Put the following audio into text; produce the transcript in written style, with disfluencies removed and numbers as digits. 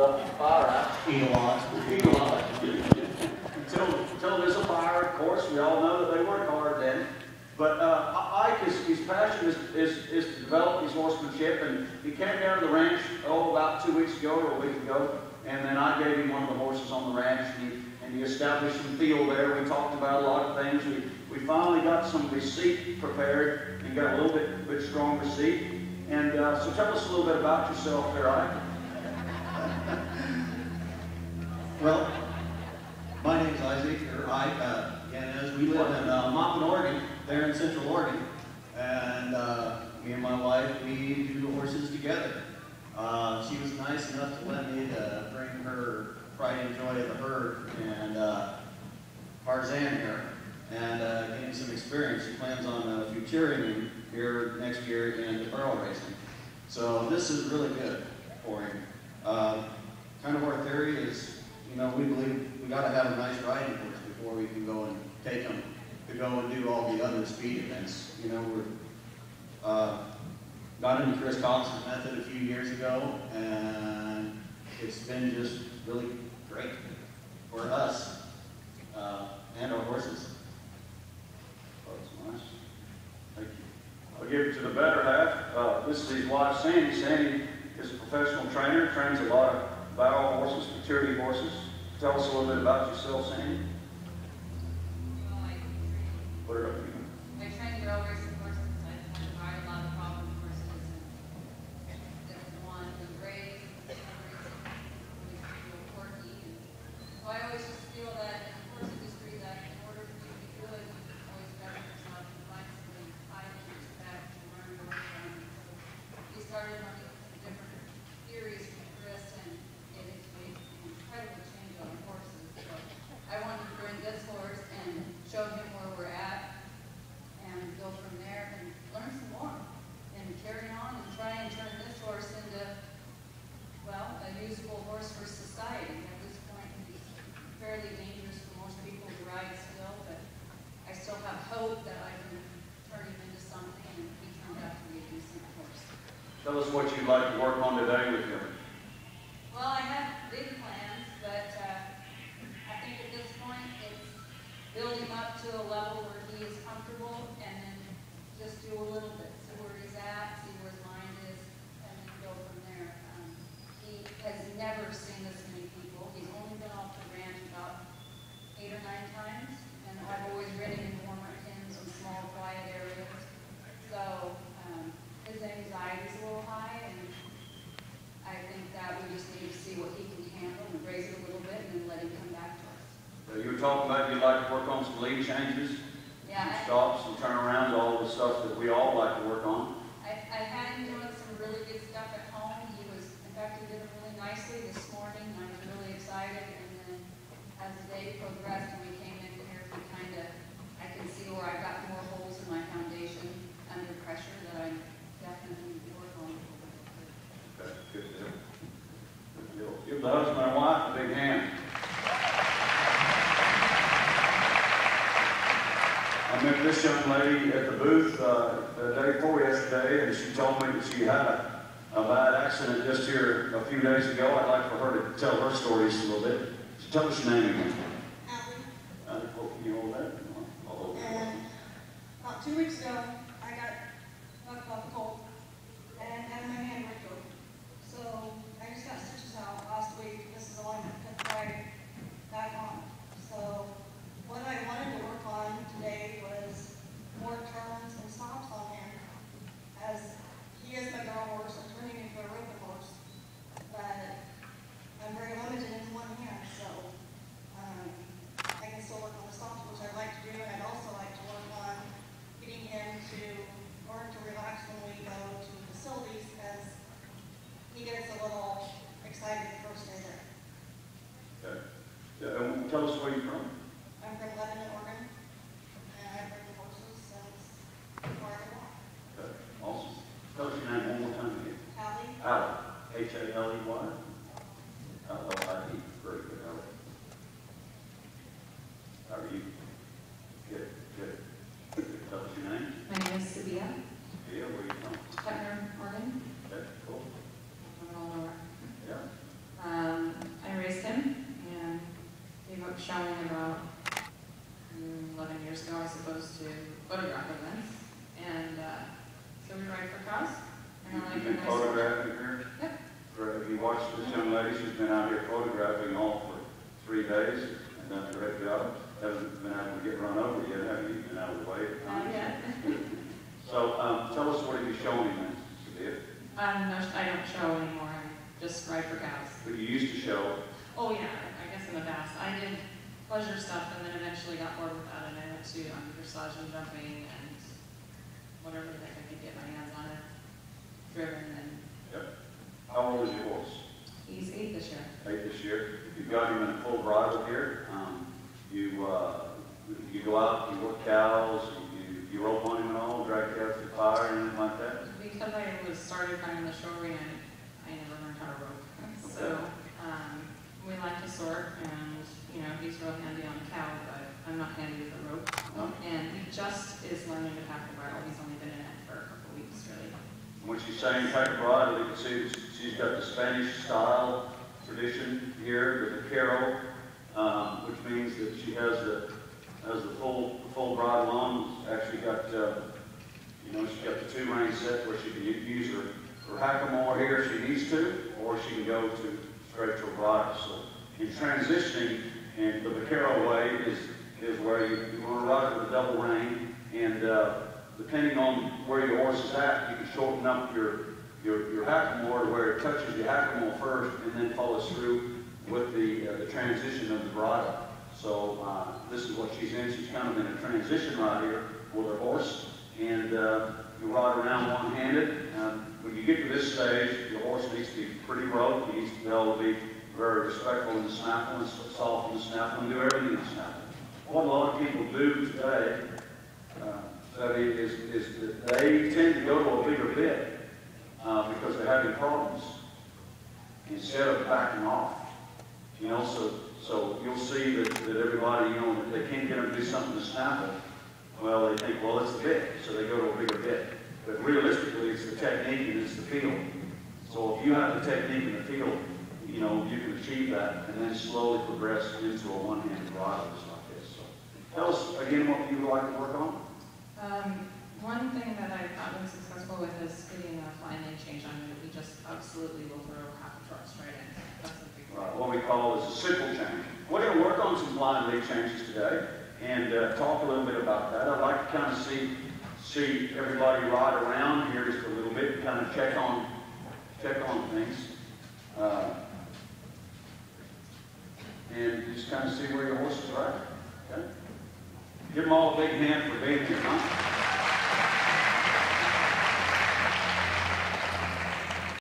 stuff the fire out. Eat a lot. Until there's a fire, of course, we all know that they work hard then. But Ike, his passion is to develop his horsemanship, and he came down to the ranch, about 2 weeks ago or a week ago, and then I gave him one of the horses on the ranch, and he established some field there. We talked about a lot of things. We finally got some receipt prepared and got a little bit stronger seat. And so tell us a little bit about yourself there, Ike. Well, my name's Isaac, or Ike, and as we live in Moffett, Oregon, there in Central Oregon, and me and my wife, we do the horses together. She was nice enough to let me to bring her pride and joy of the herd and Tarzan here, and gain some experience. She plans on futuring him here next year in the barrel racing. So this is really good for him. Kind of our theory is, we believe we got to have a nice riding horse before we can go and take him to go and do all the other speed events. We're got into Chris Cox's method a few years ago, and it's been just really great for us and our horses. Oh, that's nice. Thank you. I'll give it to the better half. This is his wife, Sandy. Sandy is a professional trainer, trains a lot of barrel horses, maturity horses. Tell us a little bit about yourself, Sandy. Well, I train barrel racing horses. I ride a lot of problem horses. And the one, the brave, quirky. So I always just feel that in the horse industry, that in order for you to be good, you always better yourself and find something 5 years back to learn to work on. So we started on different theories from Chris, and it has made an incredible change on horses. So I wanted to bring this horse and show him where we're at and go from there and learn some more and carry on and try and turn this horse into, well, a usable horse for society. At this point, he's fairly dangerous for most people to ride still, but I still have hope that I can turn him into something, and he turned out to be a decent horse. Tell us what you'd like to work on today with him. Well, I have big plans, but I think at this point it's build him up to a level where he is comfortable, and then just do a little bit, see where he's at, see where his mind is, and then go from there. He has never seen this many people. He's only been off the ranch about 8 or 9 times, and I've always ridden in warmer in some small, quiet areas. So his anxiety is a little high, and I think that we just need to see what he can handle and raise it a little bit, and then let him come back to us. You were talking about you'd like to work on some lead changes, Yeah, some stops, and turnarounds, all the stuff that we all like to work on. I had him doing some really good stuff at home. He was, in fact, he did it really nicely this morning, and I was really excited. And then as the day progressed and we came in here, I can see where I've got more holes in my foundation under pressure that I definitely need to work on. Okay, good deal. Good deal. Give the husband and wife a big hand. I met this young lady at the booth the day before yesterday, and she told me that she had a bad accident just here a few days ago. I'd like for her to tell her story just a little bit. So tell us your name again. Abby. You know that? And about 2 weeks ago, I got knocked off the cold and had my hand ripped open. So I just got stitches out last week. This is the one that cut right back on. So what I wanted to work on today was more turns and stops on him, as he is my girl horse. I'm turning him into a roping horse, but I'm very limited in one hand. So showing about 11 years ago, I suppose, to photograph events. And so we ride for cows. And I like You've a been nice photographing here? Yep. If you watch this young lady, she's been out here photographing all for 3 days and done a great job. Haven't been able to get run over yet, have you? Been out of the way? Not yet. So tell us what are you showing then, Sibbea? I don't show anymore. I just ride for cows. But you used to show. Oh yeah, I guess in the past. I did pleasure stuff and then eventually got bored with that and I went to dressage and jumping and whatever the heck I could get my hands on it. Driven and... Yep. How old is your horse? He's 8 this year. 8 this year. You've got him in full bridle here. You go out, you work cows, you rope on him and all, drag cows to the fire and anything like that? Because I was started kind of in the show arena, I never learned how to rope. So we like to sort and, you know, he's real handy on the cow, but I'm not handy with the rope. No. And he just is learning to pack the bridle. He's only been in it for a couple weeks, really. When she's saying pack a bridle, you can see that she's got the Spanish style tradition here with the carol, which means that she has the full bridle on. Actually got she's got the 2 rein set where she can use her hackamore here if she needs to, or she can go to straight to a bridle. So in transitioning, and the vaquero way is where you want to ride with a double rein, and depending on where your horse is at, you can shorten up your hackamore to where it touches your hackamore first, and then follows through with the transition of the bridle. So this is what she's in. She's kind of in a transition right here with her horse, and you ride around one-handed. When you get to this stage, your horse needs to be pretty roped. He needs to be able to be very respectful in the snaffle and soft in the snaffle and do everything in the snaffle. What a lot of people do today is that they tend to go to a bigger bit because they're having problems instead of backing off. You know, so you'll see that everybody, you know, that they can't get them to do something to snaffle. Well, they think, well, it's the bit, so they go to a bigger bit. But realistically, it's the technique and it's the feel. So if you have the technique and the feel, you know, you can achieve that and then slowly progress into a one-handed bridle just like this. So tell us again what you would like to work on. One thing that I've not been successful with is getting a flying leg change on it. We just absolutely will throw half a truck straight in. That's a big one. Right, what we call is a sickle change. We're going to work on some flying leg changes today and talk a little bit about that. I'd like to kind of see everybody ride around here just a little bit and kind of check on things. And just kind of see where your horses are at. Okay? Give them all a big hand for being here, huh?